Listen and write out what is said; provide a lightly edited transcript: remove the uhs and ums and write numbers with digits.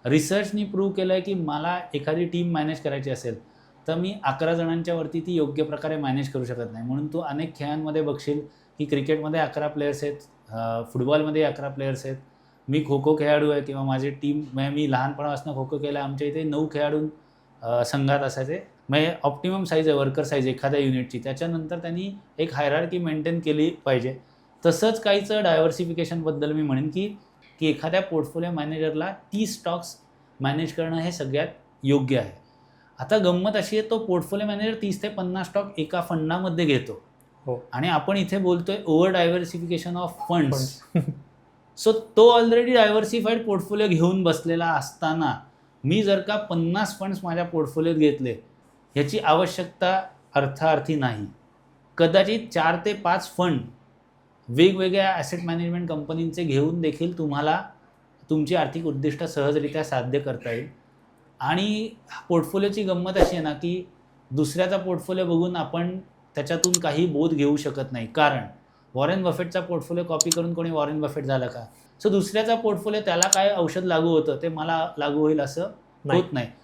रिसर्चनी prove केलं आहे की मला एखादी टीम मॅनेज करायची असेल तर मी 11 जणांच्या वरती ती योग्य प्रकारे मॅनेज करू शकत नाही. म्हणून तू अनेक खेळांमध्ये बघशील की क्रिकेटमध्ये 11 प्लेयर्स आहेत, फुटबॉलमध्ये 11 प्लेयर्स आहेत. मी खो-खो खेळाडू आहे किंवा माझी टीम म्हणजे मी लहानपणापासून खो-खो केला. आमच्या इथे 9 खेळाडू संघात असायचे. म्हणजे ऑप्टिमम साईज आहे, वर्कर साईज एखाद्या युनिटची. त्याच्यानंतर त्यांनी एक हायरार्की मेंटेन केली पाहिजे. तसंच काहीचं डायव्हर्सिफिकेशनबद्दल मी म्हणेन की की एखाद्या पोर्टफोलिओ मॅनेजरला 30 स्टॉक्स मॅनेज करणं हे सगळ्यात योग्य आहे. आता गंमत अशी आहे, तो पोर्टफोलिओ मॅनेजर 30 ते 50 स्टॉक एका फंडामध्ये घेतो. हो. आणि आपण इथे बोलतोय over diversification of funds. So तो ऑलरेडी डायव्हर्सिफाईड पोर्टफोलिओ घेऊन बसलेला असताना मी जर का 50 फंड्स माझ्या पोर्टफोलिओत घेतले, ह्याची आवश्यकता अर्थार्थी नाही. कदाचित 4 ते 5 फंड वेगवेगळ्या ॲसेट मॅनेजमेंट कंपनींचे घेऊन देखील तुम्हाला तुमची आर्थिक उद्दिष्ट सहजरित्या साध्य करता येईल. आणि पोर्टफोलिओची गंमत अशी आहे ना की दुसऱ्याचा पोर्टफोलिओ बघून आपण त्याच्यातून काही बोध घेऊ शकत नाही. कारण वॉरेन बफेटचा पोर्टफोलिओ कॉपी करून कोणी वॉरेन बफेट झालं का? सो दुसऱ्याचा पोर्टफोलिओ त्याला काय औषध लागू होतं ते मला लागू होईल असं होत नाही.